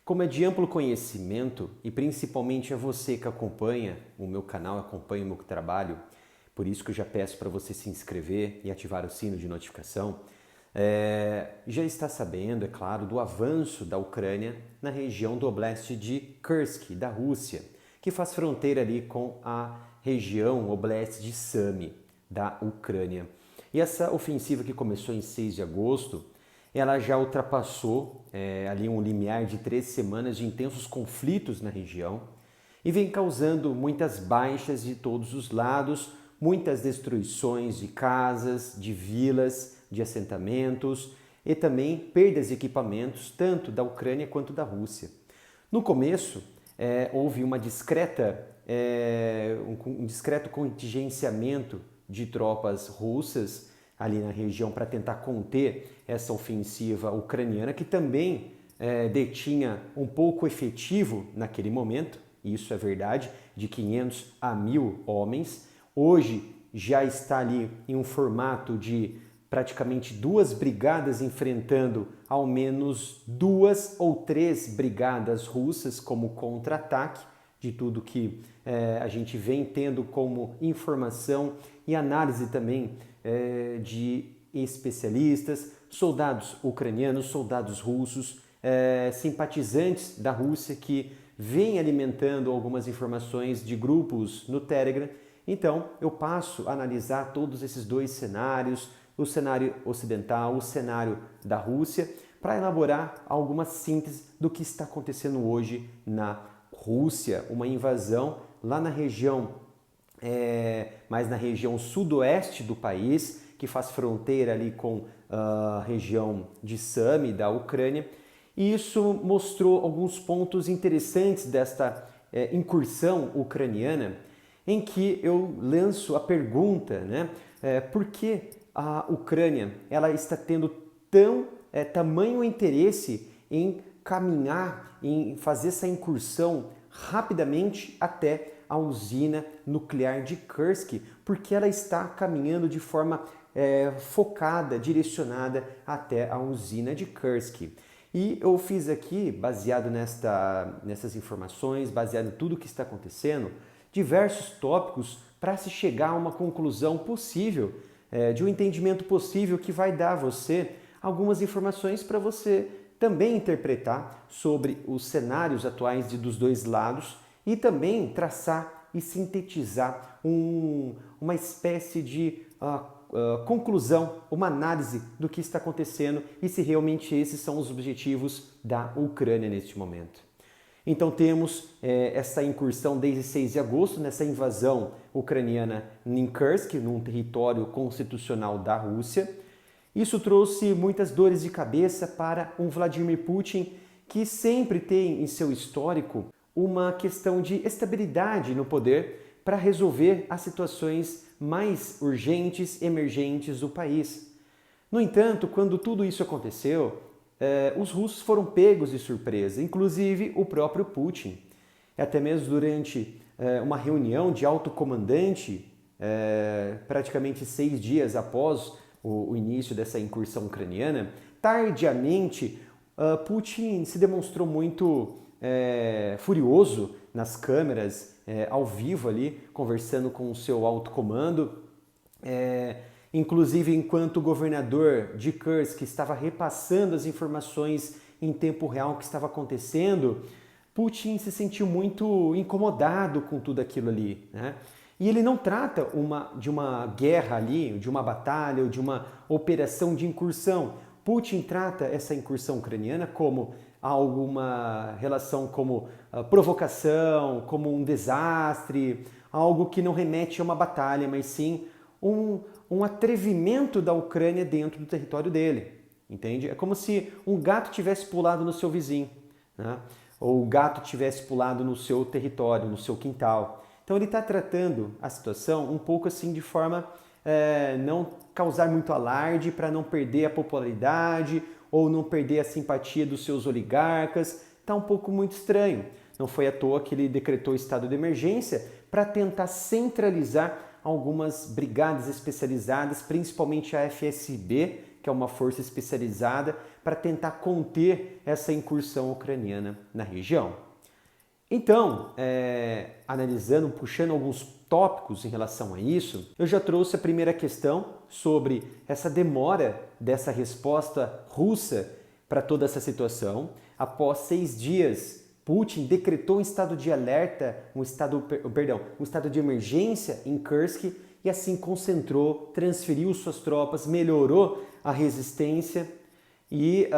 Como é de amplo conhecimento, e principalmente a você que acompanha o meu canal, acompanha o meu trabalho, por isso que eu já peço para você se inscrever e ativar o sino de notificação, já está sabendo, é claro, do avanço da Ucrânia na região do Oblast de Kursk, da Rússia, que faz fronteira ali com a região Oblast de Sami, da Ucrânia. E essa ofensiva que começou em 6 de agosto, ela já ultrapassou ali um limiar de 3 semanas de intensos conflitos na região e vem causando muitas baixas de todos os lados, muitas destruições de casas, de vilas, de assentamentos e também perdas de equipamentos tanto da Ucrânia quanto da Rússia. No começo, houve uma um discreto contingenciamento de tropas russas ali na região para tentar conter essa ofensiva ucraniana, que também detinha um pouco efetivo naquele momento, isso é verdade, de 500 a 1.000 homens. Hoje já está ali em um formato de praticamente 2 brigadas enfrentando ao menos 2 ou 3 brigadas russas como contra-ataque, de tudo que a gente vem tendo como informação e análise também de especialistas, soldados ucranianos, soldados russos, simpatizantes da Rússia que vêm alimentando algumas informações de grupos no Telegram. Então eu passo a analisar todos esses 2 cenários, o cenário ocidental, o cenário da Rússia, para elaborar alguma síntese do que está acontecendo hoje na Rússia, uma invasão lá na região, mais na região sudoeste do país, que faz fronteira ali com a região de Sami, da Ucrânia. E isso mostrou alguns pontos interessantes desta incursão ucraniana, em que eu lanço a pergunta, né? Por que a Ucrânia ela está tendo tamanho interesse em caminhar, em fazer essa incursão rapidamente até a usina nuclear de Kursk, porque ela está caminhando de forma focada, direcionada até a usina de Kursk. E eu fiz aqui, baseado nessas informações, baseado em tudo que está acontecendo, diversos tópicos para se chegar a uma conclusão possível, de um entendimento possível que vai dar a você algumas informações para você também interpretar sobre os cenários atuais dos 2 lados e também traçar e sintetizar uma espécie de conclusão, uma análise do que está acontecendo e se realmente esses são os objetivos da Ucrânia neste momento. Então temos essa incursão desde 6 de agosto, nessa invasão ucraniana em Kursk, num território constitucional da Rússia. Isso trouxe muitas dores de cabeça para um Vladimir Putin que sempre tem em seu histórico uma questão de estabilidade no poder para resolver as situações mais urgentes, emergentes do país. No entanto, quando tudo isso aconteceu, os russos foram pegos de surpresa, inclusive o próprio Putin. Até mesmo durante uma reunião de alto comandante, praticamente 6 dias após o início dessa incursão ucraniana, tardiamente Putin se demonstrou muito furioso nas câmeras, ao vivo ali, conversando com o seu alto comando. Inclusive, enquanto o governador de Kursk estava repassando as informações em tempo real que estava acontecendo, Putin se sentiu muito incomodado com tudo aquilo ali, né? E ele não trata de uma guerra ali, de uma batalha ou de uma operação de incursão. Putin trata essa incursão ucraniana como alguma relação como provocação, como um desastre, algo que não remete a uma batalha, mas sim um atrevimento da Ucrânia dentro do território dele, entende? É como se um gato tivesse pulado no seu vizinho, né? Ou o gato tivesse pulado no seu território, no seu quintal. Então ele está tratando a situação um pouco assim de forma não causar muito alarde, para não perder a popularidade ou não perder a simpatia dos seus oligarcas. Está um pouco muito estranho. Não foi à toa que ele decretou estado de emergência para tentar centralizar algumas brigadas especializadas, principalmente a FSB, que é uma força especializada, para tentar conter essa incursão ucraniana na região. Então, analisando, puxando alguns tópicos em relação a isso, eu já trouxe a primeira questão sobre essa demora dessa resposta russa para toda essa situação. Após 6 dias, Putin decretou um estado de alerta, um estado de emergência em Kursk e assim concentrou, transferiu suas tropas, melhorou a resistência e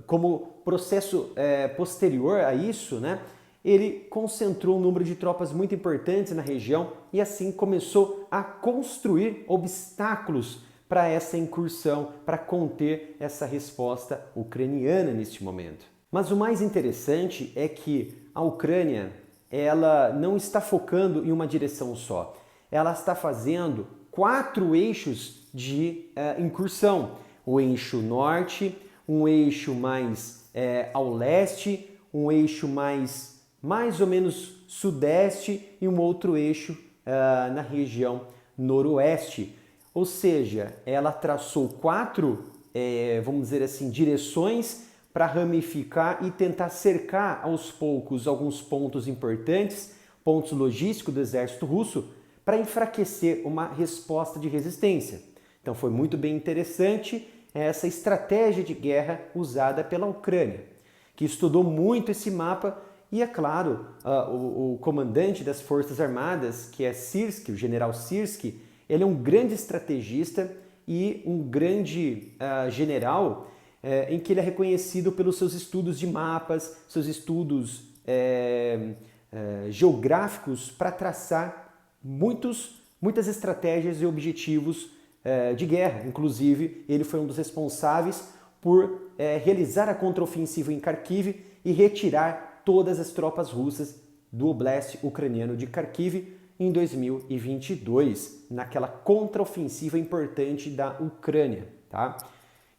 como processo posterior a isso, né, ele concentrou um número de tropas muito importantes na região e assim começou a construir obstáculos para essa incursão, para conter essa resposta ucraniana neste momento. Mas o mais interessante é que a Ucrânia, ela não está focando em uma direção só. Ela está fazendo 4 eixos de incursão. O eixo norte, um eixo mais ao leste, um eixo mais ou menos sudeste e um outro eixo na região noroeste. Ou seja, ela traçou 4, vamos dizer assim, direções para ramificar e tentar cercar aos poucos alguns pontos importantes, pontos logísticos do exército russo, para enfraquecer uma resposta de resistência. Então foi muito bem interessante essa estratégia de guerra usada pela Ucrânia, que estudou muito esse mapa e, é claro, o comandante das Forças Armadas, que é Syrskyi, o general Syrskyi, ele é um grande estrategista e um grande general em que ele é reconhecido pelos seus estudos de mapas, seus estudos geográficos para traçar muitas estratégias e objetivos de guerra. Inclusive, ele foi um dos responsáveis por realizar a contraofensiva em Kharkiv e retirar todas as tropas russas do oblast ucraniano de Kharkiv em 2022, naquela contraofensiva importante da Ucrânia, tá?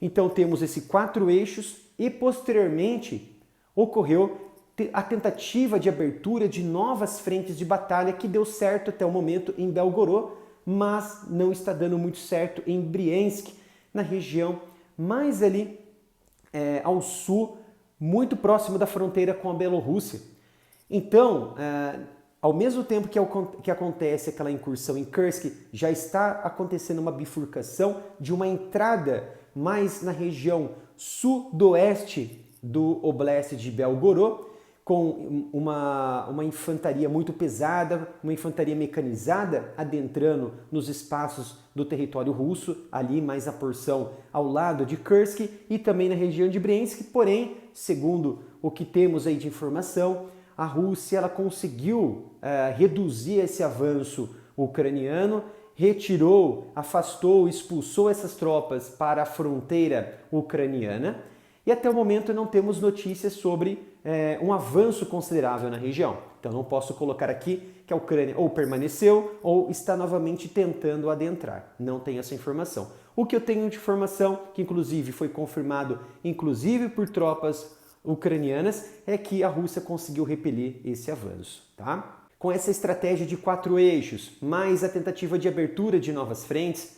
Então temos esses 4 eixos e posteriormente ocorreu a tentativa de abertura de novas frentes de batalha que deu certo até o momento em Belgorod, mas não está dando muito certo em Briansk, na região mais ali ao sul, muito próximo da fronteira com a Bielorrússia. Então, ao mesmo tempo que acontece aquela incursão em Kursk, já está acontecendo uma bifurcação de uma entrada mais na região sudoeste do Oblast de Belgorod, com uma infantaria muito pesada, uma infantaria mecanizada adentrando nos espaços do território russo, ali mais a porção ao lado de Kursk e também na região de Briansk. Porém, segundo o que temos aí de informação, a Rússia ela conseguiu reduzir esse avanço ucraniano, retirou, afastou, expulsou essas tropas para a fronteira ucraniana e até o momento não temos notícias sobre um avanço considerável na região. Então não posso colocar aqui que a Ucrânia ou permaneceu ou está novamente tentando adentrar. Não tenho essa informação. O que eu tenho de informação, que inclusive foi confirmado inclusive por tropas ucranianas, é que a Rússia conseguiu repelir esse avanço, tá? Com essa estratégia de 4 eixos, mais a tentativa de abertura de novas frentes,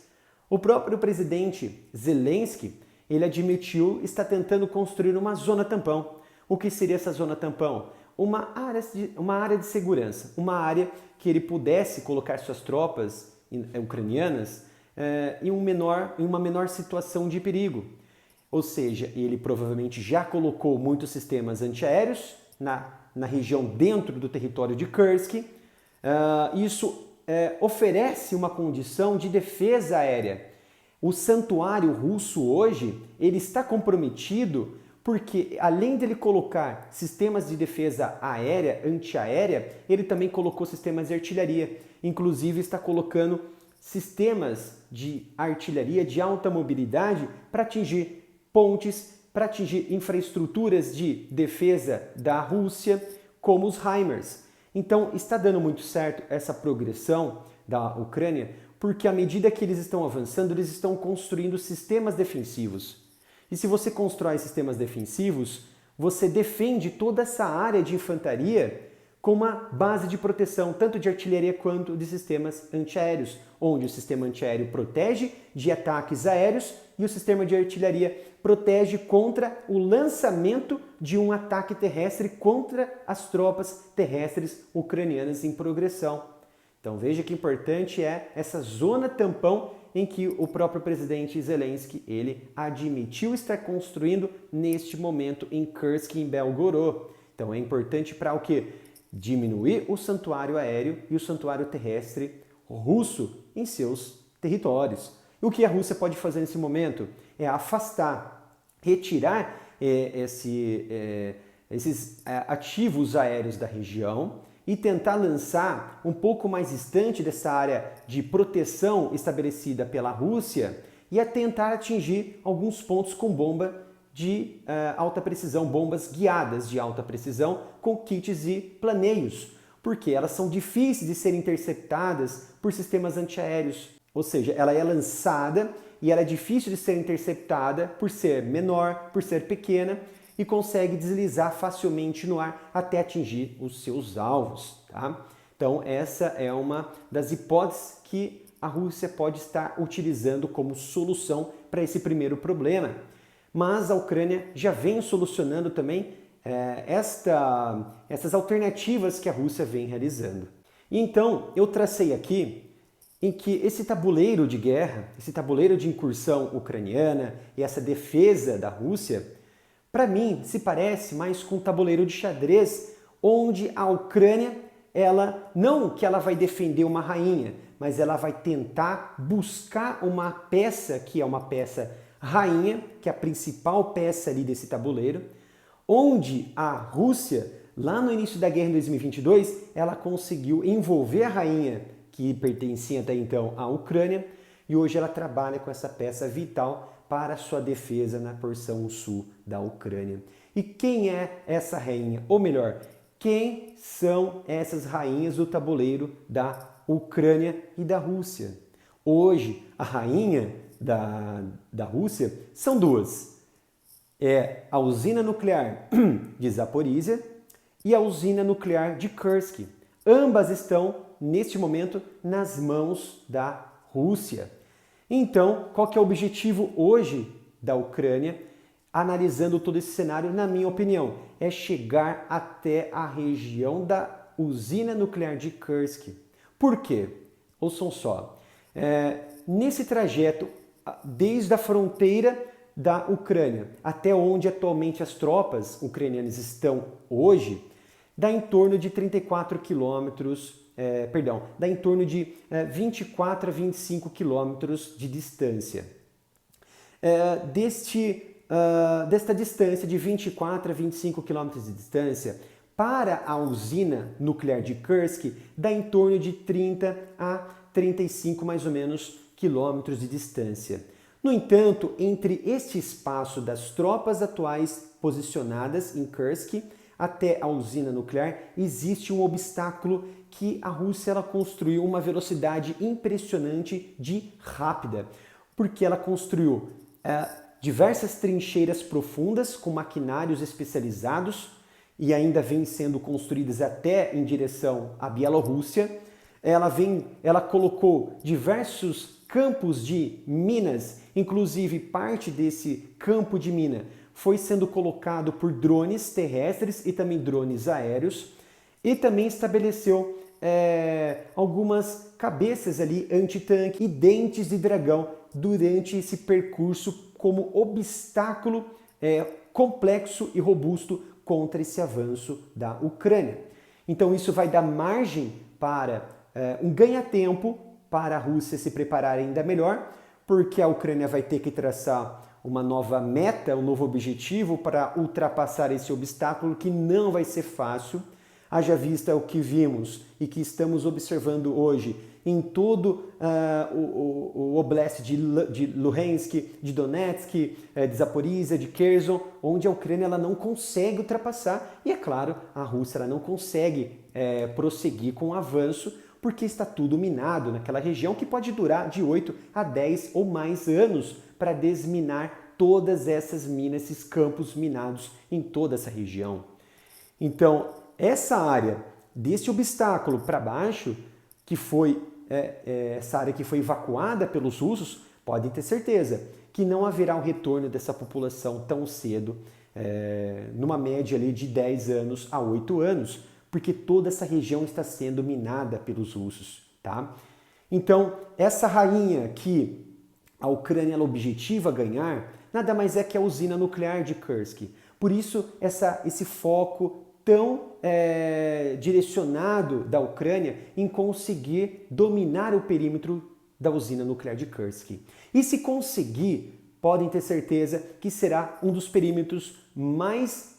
o próprio presidente Zelensky, ele admitiu estar tentando construir uma zona tampão. O que seria essa zona tampão? Uma área de segurança, uma área que ele pudesse colocar suas tropas ucranianas em uma menor situação de perigo. Ou seja, ele provavelmente já colocou muitos sistemas antiaéreos na região dentro do território de Kursk. Isso oferece uma condição de defesa aérea. O santuário russo hoje ele está comprometido porque, além dele colocar sistemas de defesa aérea, antiaérea, ele também colocou sistemas de artilharia. Inclusive está colocando sistemas de artilharia de alta mobilidade para atingir pontes, para atingir infraestruturas de defesa da Rússia, como os HIMARS. Então está dando muito certo essa progressão da Ucrânia, porque à medida que eles estão avançando, eles estão construindo sistemas defensivos. E se você constrói sistemas defensivos, você defende toda essa área de infantaria com uma base de proteção, tanto de artilharia quanto de sistemas antiaéreos, onde o sistema antiaéreo protege de ataques aéreos e o sistema de artilharia protege contra o lançamento de um ataque terrestre contra as tropas terrestres ucranianas em progressão. Então veja que importante é essa zona tampão em que o próprio presidente Zelensky ele admitiu estar construindo neste momento em Kursk e em Belgorod. Então é importante para o quê? Diminuir o santuário aéreo e o santuário terrestre russo em seus territórios. E o que a Rússia pode fazer nesse momento? É afastar, retirar esses ativos aéreos da região e tentar lançar um pouco mais distante dessa área de proteção estabelecida pela Rússia e a tentar atingir alguns pontos com bomba de alta precisão, bombas guiadas de alta precisão com kits e planeios, porque elas são difíceis de serem interceptadas por sistemas antiaéreos. Ou seja, ela é lançada e ela é difícil de ser interceptada por ser menor, por ser pequena e consegue deslizar facilmente no ar até atingir os seus alvos. Tá? Então essa é uma das hipóteses que a Rússia pode estar utilizando como solução para esse primeiro problema. Mas a Ucrânia já vem solucionando também essas alternativas que a Rússia vem realizando. E então eu tracei aqui em que esse tabuleiro de guerra, esse tabuleiro de incursão ucraniana e essa defesa da Rússia, para mim se parece mais com um tabuleiro de xadrez, onde a Ucrânia, não que ela vai defender uma rainha, mas ela vai tentar buscar uma peça que é uma peça rainha, que é a principal peça ali desse tabuleiro, onde a Rússia, lá no início da guerra em 2022, ela conseguiu envolver a rainha que pertencia até então à Ucrânia e hoje ela trabalha com essa peça vital para a sua defesa na porção sul da Ucrânia. E quem é essa rainha? Ou melhor, quem são essas rainhas do tabuleiro da Ucrânia e da Rússia? Hoje, a rainha da Rússia são duas. É a usina nuclear de Zaporizhia e a usina nuclear de Kursk. Ambas estão, neste momento, nas mãos da Rússia. Então, qual que é o objetivo hoje da Ucrânia, analisando todo esse cenário, na minha opinião? É chegar até a região da usina nuclear de Kursk. Por quê? Ouçam só. Nesse trajeto, desde a fronteira da Ucrânia até onde atualmente as tropas ucranianas estão hoje, dá em torno de 34 quilômetros, dá em torno de 24 a 25 quilômetros de distância. Desta distância de 24 a 25 quilômetros de distância, para a usina nuclear de Kursk, dá em torno de 30 a 35 mais ou menos quilômetros de distância. No entanto, entre este espaço das tropas atuais posicionadas em Kursk até a usina nuclear, existe um obstáculo que a Rússia construiu uma velocidade impressionante de rápida, porque ela construiu diversas trincheiras profundas com maquinários especializados e ainda vêm sendo construídas até em direção à Bielorrússia. Ela colocou diversos campos de minas, inclusive parte desse campo de mina foi sendo colocado por drones terrestres e também drones aéreos, e também estabeleceu algumas cabeças ali antitanque e dentes de dragão durante esse percurso como obstáculo complexo e robusto contra esse avanço da Ucrânia. Então isso vai dar margem para um ganha-tempo para a Rússia se preparar ainda melhor, porque a Ucrânia vai ter que traçar uma nova meta, um novo objetivo para ultrapassar esse obstáculo que não vai ser fácil, haja vista o que vimos e que estamos observando hoje em todo o oblast de Luhansk, de Donetsk, de Zaporizhia, de Kherson, onde a Ucrânia ela não consegue ultrapassar e, é claro, a Rússia ela não consegue prosseguir com o avanço, porque está tudo minado naquela região que pode durar de 8 a 10 ou mais anos para desminar todas essas minas, esses campos minados em toda essa região. Então, essa área desse obstáculo para baixo, que foi essa área que foi evacuada pelos russos, podem ter certeza que não haverá um retorno dessa população tão cedo, numa média ali de 10 anos a 8 anos, porque toda essa região está sendo minada pelos russos, tá? Então, essa rainha que a Ucrânia ela objetiva ganhar, nada mais é que a usina nuclear de Kursk. Por isso, esse foco tão direcionado da Ucrânia em conseguir dominar o perímetro da usina nuclear de Kursk. E se conseguir, podem ter certeza que será um dos perímetros mais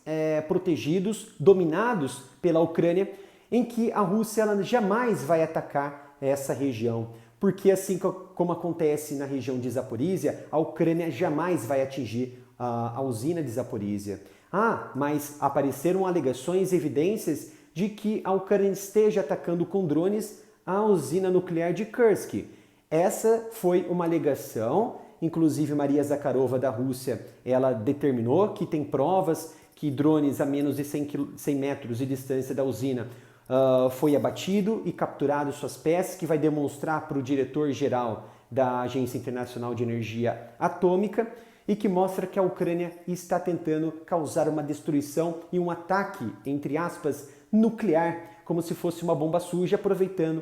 protegidos, dominados pela Ucrânia, em que a Rússia ela jamais vai atacar essa região. Porque assim como acontece na região de Zaporísia, a Ucrânia jamais vai atingir a usina de Zaporísia. Mas apareceram alegações e evidências de que a Ucrânia esteja atacando com drones a usina nuclear de Kursk. Essa foi uma alegação, inclusive Maria Zakharova da Rússia, ela determinou que tem provas que drones a menos de 100 metros de distância da usina foi abatido e capturado suas peças, que vai demonstrar para o diretor-geral da Agência Internacional de Energia Atômica e que mostra que a Ucrânia está tentando causar uma destruição e um ataque, entre aspas, nuclear, como se fosse uma bomba suja, aproveitando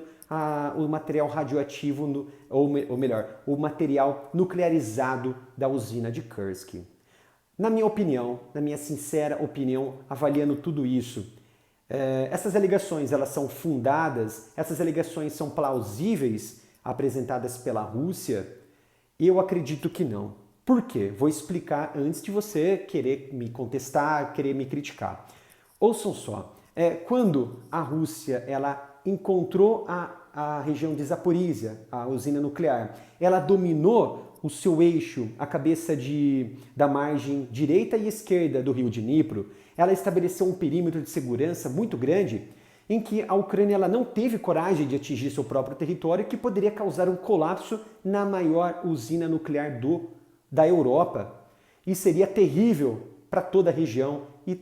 o material radioativo, ou melhor, o material nuclearizado da usina de Kursk. Na minha opinião, na minha sincera opinião, avaliando tudo isso, essas alegações elas são fundadas, essas alegações são plausíveis apresentadas pela Rússia? Eu acredito que não. Por quê? Vou explicar antes de você querer me contestar, querer me criticar. Ouçam só, quando a Rússia ela encontrou a região de Zaporísia, a usina nuclear, ela dominou o seu eixo, a cabeça da margem direita e esquerda do rio Dnipro, ela estabeleceu um perímetro de segurança muito grande em que a Ucrânia ela não teve coragem de atingir seu próprio território, que poderia causar um colapso na maior usina nuclear da Europa. E seria terrível para toda a região e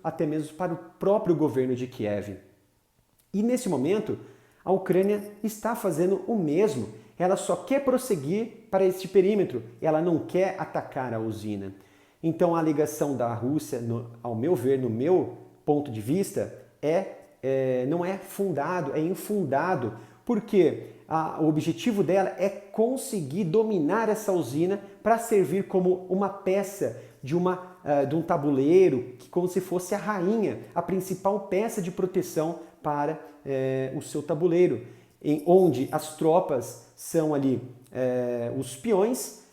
até mesmo para o próprio governo de Kiev. E nesse momento, a Ucrânia está fazendo o mesmo. Ela só quer prosseguir para este perímetro, ela não quer atacar a usina. Então a alegação da Rússia, ao meu ver, no meu ponto de vista, não é fundado, é infundado, porque o objetivo dela é conseguir dominar essa usina para servir como uma peça de um tabuleiro, como se fosse a rainha, a principal peça de proteção para o seu tabuleiro, onde as tropas são ali os peões,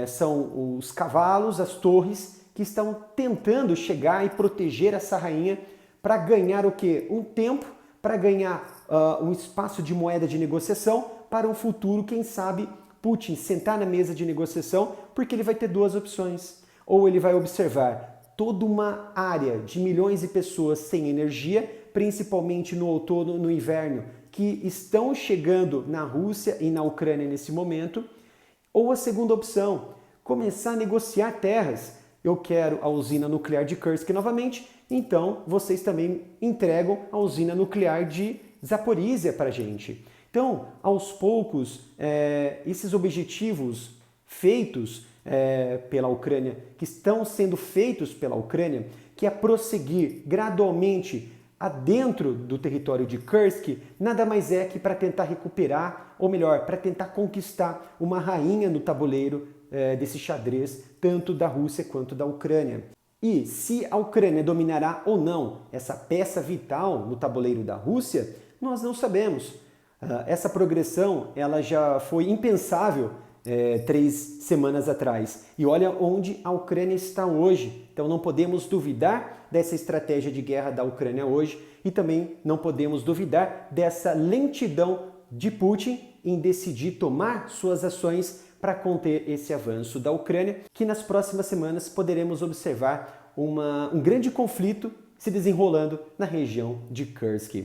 são os cavalos, as torres, que estão tentando chegar e proteger essa rainha para ganhar o quê? Um tempo, para ganhar um espaço de moeda de negociação para um futuro, quem sabe, Putin sentar na mesa de negociação, porque ele vai ter duas opções. Ou ele vai observar toda uma área de milhões de pessoas sem energia, principalmente no outono, no inverno, que estão chegando na Rússia e na Ucrânia nesse momento. Ou a segunda opção, começar a negociar terras. Eu quero a usina nuclear de Kursk novamente, então vocês também entregam a usina nuclear de Zaporísia para a gente. Então, aos poucos, esses objetivos feitos pela Ucrânia, que estão sendo feitos pela Ucrânia, que é prosseguir gradualmente adentro do território de Kursk, nada mais é que para tentar recuperar, ou melhor, para tentar conquistar uma rainha no tabuleiro desse xadrez, tanto da Rússia quanto da Ucrânia. E se a Ucrânia dominará ou não essa peça vital no tabuleiro da Rússia, nós não sabemos. Essa progressão ela já foi impensável 3 semanas atrás. E olha onde a Ucrânia está hoje. Então não podemos duvidar dessa estratégia de guerra da Ucrânia hoje e também não podemos duvidar dessa lentidão de Putin em decidir tomar suas ações para conter esse avanço da Ucrânia, que nas próximas semanas poderemos observar um grande conflito se desenrolando na região de Kursk.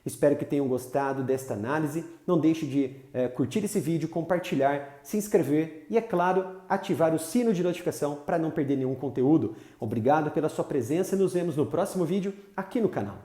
Espero que tenham gostado desta análise. Não deixe de curtir esse vídeo, compartilhar, se inscrever e, é claro, ativar o sino de notificação para não perder nenhum conteúdo. Obrigado pela sua presença e nos vemos no próximo vídeo aqui no canal.